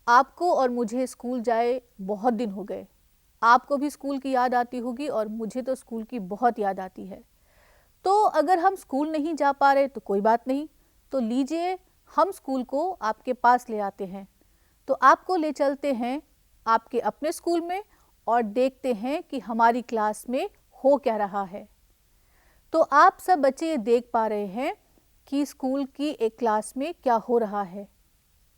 आपको और मुझे स्कूल जाए बहुत दिन हो गए। आपको भी स्कूल की याद आती होगी और मुझे तो स्कूल की बहुत याद आती है। तो अगर हम स्कूल नहीं जा पा रहे तो कोई बात नहीं, तो लीजिए हम स्कूल को आपके पास ले आते हैं। तो आपको ले चलते हैं आपके अपने स्कूल में और देखते हैं कि हमारी क्लास में हो क्या रहा है। तो आप सब बच्चे ये देख पा रहे हैं कि स्कूल की एक क्लास में क्या हो रहा है।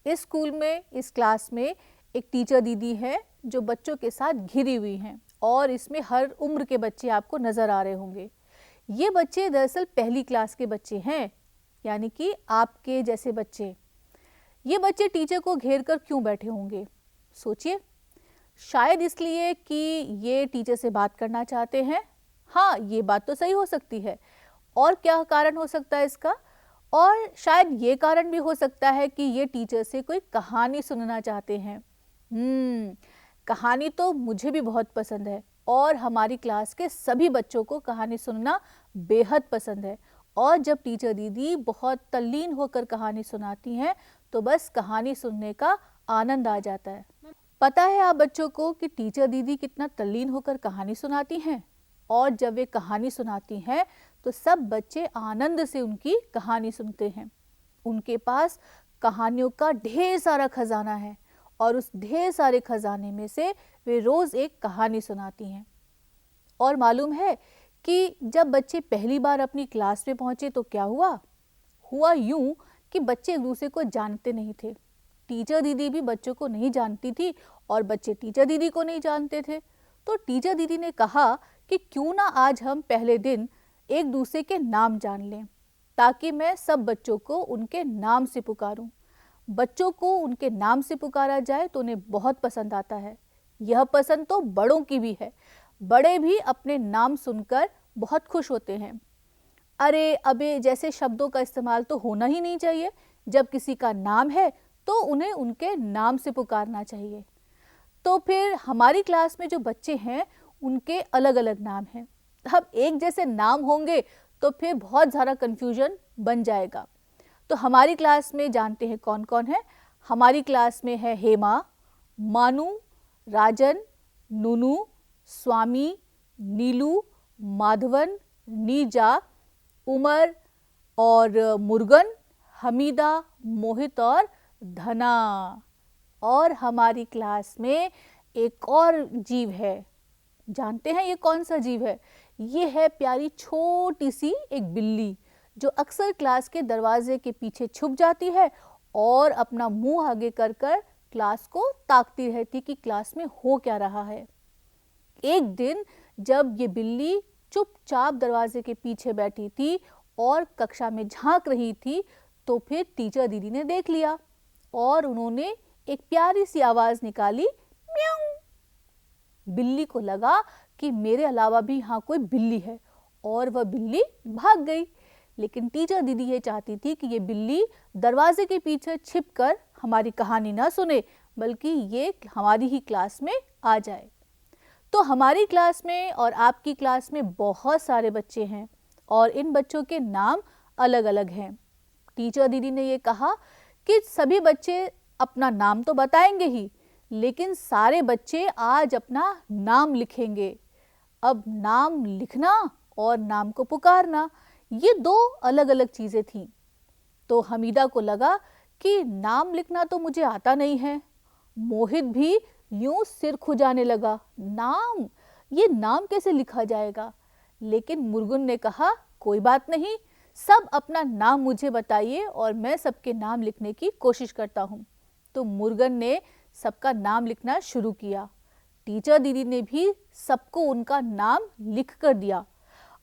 इस स्कूल में, इस क्लास में एक टीचर दीदी है जो बच्चों के साथ घिरी हुई हैं और इसमें हर उम्र के बच्चे आपको नज़र आ रहे होंगे। ये बच्चे दरअसल पहली क्लास के बच्चे हैं, यानी कि आपके जैसे बच्चे। ये बच्चे टीचर को घेर कर क्यों बैठे होंगे? सोचिए। शायद इसलिए कि ये टीचर से बात करना चाहते हैं। हाँ, ये बात तो सही हो सकती है। और क्या कारण हो सकता है इसका? और शायद ये कारण भी हो सकता है कि ये टीचर से कोई कहानी सुनना चाहते हैं। कहानी तो मुझे भी बहुत पसंद है और हमारी क्लास के सभी बच्चों को कहानी सुनना बेहद पसंद है। और जब टीचर दीदी बहुत तल्लीन होकर कहानी सुनाती हैं तो बस कहानी सुनने का आनंद आ जाता है। पता है आप बच्चों को कि टीचर दीदी कितना तल्लीन होकर कहानी सुनाती हैं? और जब वे कहानी सुनाती हैं तो सब बच्चे आनंद से उनकी कहानी सुनते हैं। उनके पास कहानियों का ढेर सारा खजाना है और उस ढेर सारे खजाने में से वे रोज एक कहानी सुनाती हैं। और मालूम है कि जब बच्चे पहली बार अपनी क्लास में पहुंचे तो क्या हुआ? हुआ यूं कि बच्चे एक दूसरे को जानते नहीं थे। टीचर दीदी भी बच्चों को नहीं जानती थी और बच्चे टीचर दीदी को नहीं जानते थे। तो टीचर दीदी ने कहा कि क्यों ना आज हम पहले दिन एक दूसरे के नाम जान लें, ताकि मैं सब बच्चों को उनके नाम से पुकारूं। बच्चों को उनके नाम से पुकारा जाए तो उन्हें बहुत पसंद आता है। यह पसंद तो बड़ों की भी है। बड़े भी अपने नाम सुनकर बहुत खुश होते हैं। अरे अबे जैसे शब्दों का इस्तेमाल तो होना ही नहीं चाहिए। जब किसी का नाम है तो उन्हें उनके नाम से पुकारना चाहिए। तो फिर हमारी क्लास में जो बच्चे हैं उनके अलग अलग नाम हैं। अब एक जैसे नाम होंगे तो फिर बहुत ज़्यादा कन्फ्यूजन बन जाएगा। तो हमारी क्लास में जानते हैं कौन कौन है। हमारी क्लास में है हेमा, मानू, राजन, नूनू, स्वामी, नीलू, माधवन, नीजा, उमर और मुर्गन, हमीदा, मोहित और धना। और हमारी क्लास में एक और जीव है। जानते हैं ये कौन सा जीव है? ये है प्यारी छोटी सी एक बिल्ली जो अक्सर क्लास के दरवाजे के पीछे छुप जाती है और अपना मुंह आगे कर कर क्लास को ताकती रहती कि क्लास में हो क्या रहा है। एक दिन जब ये बिल्ली चुपचाप दरवाजे के पीछे बैठी थी और कक्षा में झांक रही थी तो फिर टीचर दीदी ने देख लिया और उन्होंने एक प्यारी सी आवाज निकाली, म्याऊं। बिल्ली को लगा कि मेरे अलावा भी यहाँ कोई बिल्ली है और वह बिल्ली भाग गई। लेकिन टीचर दीदी ये चाहती थी कि ये बिल्ली दरवाजे के पीछे छिपकर हमारी कहानी ना सुने, बल्कि ये हमारी ही क्लास में आ जाए। तो हमारी क्लास में और आपकी क्लास में बहुत सारे बच्चे हैं और इन बच्चों के नाम अलग अलग हैं। टीचर दीदी ने ये कहा कि सभी बच्चे अपना नाम तो बताएंगे ही, लेकिन सारे बच्चे आज अपना नाम लिखेंगे। अब नाम लिखना और नाम को पुकारना, ये दो अलग अलग चीज़ें थीं। तो हमीदा को लगा कि नाम लिखना तो मुझे आता नहीं है। मोहित भी यूं सिर खुजाने लगा, नाम, ये नाम कैसे लिखा जाएगा? लेकिन मुर्गन ने कहा, कोई बात नहीं, सब अपना नाम मुझे बताइए और मैं सबके नाम लिखने की कोशिश करता हूँ। तो मुर्गन ने सबका नाम लिखना शुरू किया। टीचर दीदी ने भी सबको उनका नाम लिख कर दिया।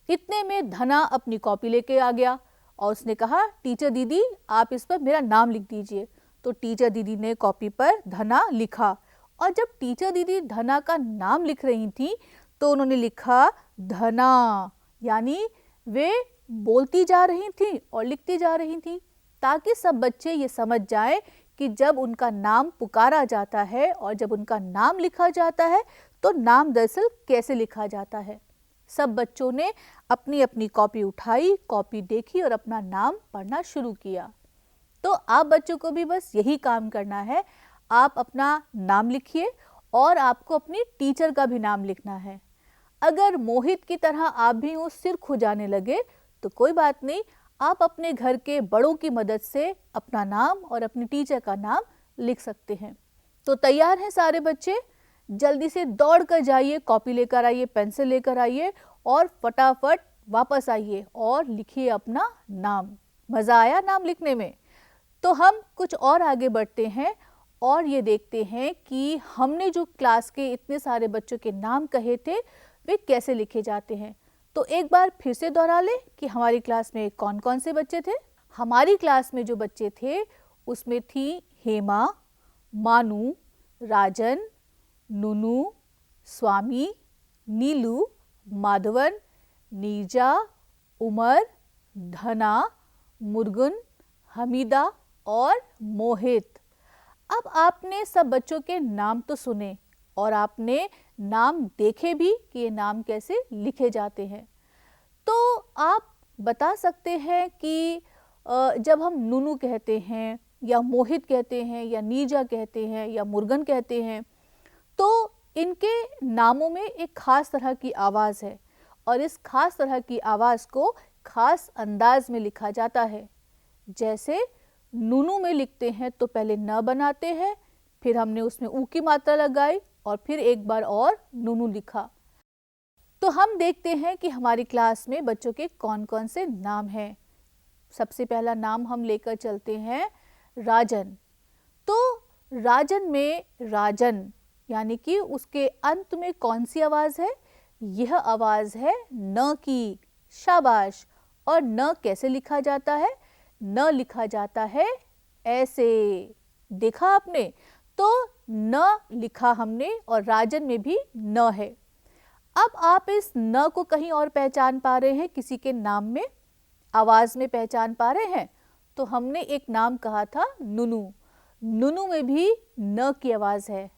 इतने में धना अपनी कॉपी लेके आ गया और उसने कहा, टीचर दीदी आप इस पर मेरा नाम लिख दीजिए। तो टीचर दीदी ने कॉपी पर धना लिखा और जब टीचर दीदी धना का नाम लिख रही थी तो उन्होंने लिखा धना, यानी वे बोलती जा रही थी और लिखती जा रही थी ताकि सब बच्चे ये समझ जाएं कि जब उनका नाम पुकारा जाता है और जब उनका नाम लिखा जाता है तो नाम दरअसल कैसे लिखा जाता है। सब बच्चों ने अपनी अपनी कॉपी उठाई, कॉपी देखी और अपना नाम पढ़ना शुरू किया। तो आप बच्चों को भी बस यही काम करना है। आप अपना नाम लिखिए और आपको अपनी टीचर का भी नाम लिखना है। अगर मोहित की तरह आप भी वो सिर खुजाने लगे तो कोई बात नहीं, आप अपने घर के बड़ों की मदद से अपना नाम और अपनी टीचर का नाम लिख सकते हैं। तो तैयार हैं सारे बच्चे? जल्दी से दौड़ कर जाइए, कॉपी लेकर आइए, पेंसिल लेकर आइए और फटाफट वापस आइए और लिखिए अपना नाम। मज़ा आया नाम लिखने में? तो हम कुछ और आगे बढ़ते हैं और ये देखते हैं कि हमने जो क्लास के इतने सारे बच्चों के नाम कहे थे वे कैसे लिखे जाते हैं। तो एक बार फिर से दोहरा लें कि हमारी क्लास में कौन कौन से बच्चे थे। हमारी क्लास में जो बच्चे थे उसमें थी हेमा, मानू, राजन, नुनू, स्वामी, नीलू, माधवन, नीरजा, उमर, धना, मुर्गन, हमीदा और मोहित। अब आपने सब बच्चों के नाम तो सुने और आपने नाम देखे भी कि ये नाम कैसे लिखे जाते हैं। तो आप बता सकते हैं कि जब हम नुनू कहते हैं या मोहित कहते हैं या नीरजा कहते हैं या मुर्गन कहते हैं तो इनके नामों में एक खास तरह की आवाज़ है और इस खास तरह की आवाज़ को खास अंदाज में लिखा जाता है। जैसे नूनू में लिखते हैं तो पहले न बनाते हैं, फिर हमने उसमें ऊ की मात्रा लगाई और फिर एक बार और नूनू लिखा। तो हम देखते हैं कि हमारी क्लास में बच्चों के कौन कौन से नाम हैं। सबसे पहला नाम हम लेकर चलते हैं राजन। तो राजन में राजन यानी कि उसके अंत में कौन सी आवाज़ है? यह आवाज़ है न की। शाबाश। और न कैसे लिखा जाता है? न लिखा जाता है ऐसे। देखा आपने? तो न लिखा हमने और राजन में भी न है। अब आप इस न को कहीं और पहचान पा रहे हैं? किसी के नाम में आवाज़ में पहचान पा रहे हैं? तो हमने एक नाम कहा था नुनू। नुनू में भी न की आवाज़ है।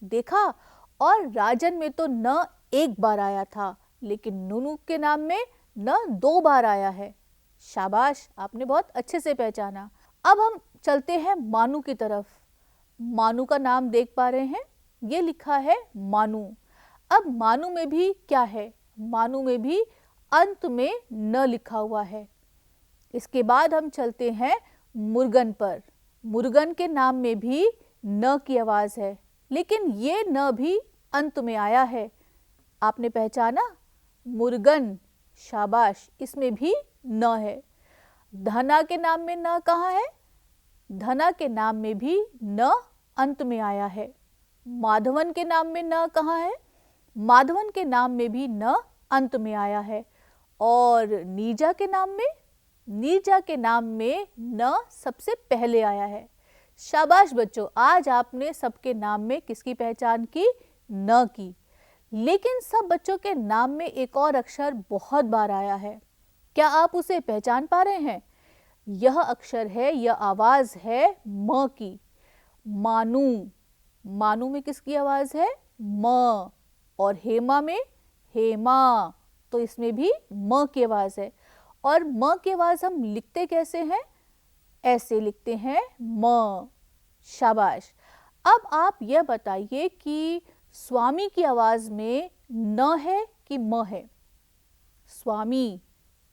देखा? और राजन में तो न एक बार आया था लेकिन नुनू के नाम में न 2 बार आया है। शाबाश, आपने बहुत अच्छे से पहचाना। अब हम चलते हैं मानू की तरफ। मानू का नाम देख पा रहे हैं? ये लिखा है मानू। अब मानू में भी क्या है? मानू में भी अंत में न लिखा हुआ है। इसके बाद हम चलते हैं मुर्गन पर। मुर्गन के नाम में भी न की आवाज़ है लेकिन ये न भी अंत में आया है। आपने पहचाना? मुर्गन। शाबाश, इसमें भी न है। धना के नाम में न कहाँ है? धना के नाम में भी न अंत में आया है। माधवन के नाम में न कहाँ है? माधवन के नाम में भी न अंत में आया है। और नीरजा के नाम में? नीरजा के नाम में न सबसे पहले आया है। शाबाश बच्चों, आज आपने सबके नाम में किसकी पहचान की? न की। लेकिन सब बच्चों के नाम में एक और अक्षर बहुत बार आया है। क्या आप उसे पहचान पा रहे हैं? यह अक्षर है, यह आवाज़ है म की। मानू। मानू में किसकी आवाज़ है? म। और हेमा में? हेमा। तो इसमें भी म की आवाज़ है। और म की आवाज़ हम लिखते कैसे हैं? ऐसे लिखते हैं म। शाबाश। अब आप यह बताइए कि स्वामी की आवाज़ में न है कि म है? स्वामी।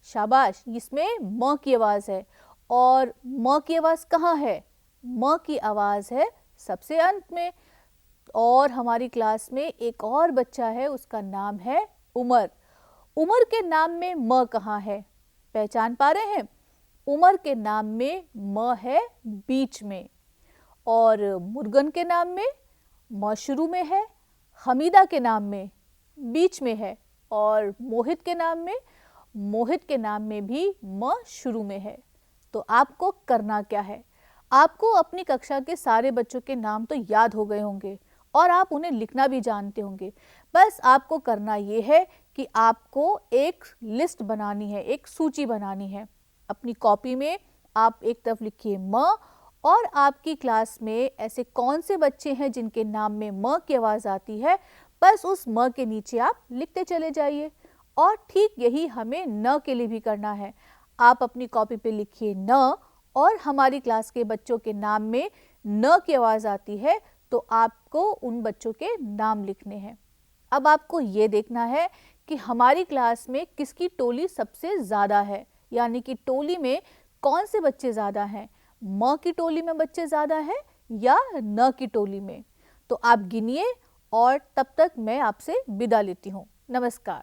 शाबाश, इसमें म की आवाज़ है। और म की आवाज़ कहाँ है? म की आवाज़ है सबसे अंत में। और हमारी क्लास में एक और बच्चा है, उसका नाम है उमर। उमर के नाम में म कहाँ है? पहचान पा रहे हैं? उमर के नाम में म है बीच में। और मुर्गन के नाम में म शुरू में है। हमीदा के नाम में बीच में है। और मोहित के नाम में भी म शुरू में है। तो आपको करना क्या है? आपको अपनी कक्षा के सारे बच्चों के नाम तो याद हो गए होंगे और आप उन्हें लिखना भी जानते होंगे। बस आपको करना ये है कि आपको एक लिस्ट बनानी है, एक सूची बनानी है। अपनी कॉपी में आप एक तरफ लिखिए म और आपकी क्लास में ऐसे कौन से बच्चे हैं जिनके नाम में म की आवाज़ आती है, बस उस म के नीचे आप लिखते चले जाइए। और ठीक यही हमें न के लिए भी करना है। आप अपनी कॉपी पे लिखिए न और हमारी क्लास के बच्चों के नाम में न की आवाज़ आती है तो आपको उन बच्चों के नाम लिखने हैं। अब आपको ये देखना है कि हमारी क्लास में किसकी टोली सबसे ज़्यादा है, यानी कि टोली में कौन से बच्चे ज़्यादा हैं, म की टोली में बच्चे ज़्यादा हैं या न की टोली में। तो आप गिनिए और तब तक मैं आपसे विदा लेती हूँ। नमस्कार।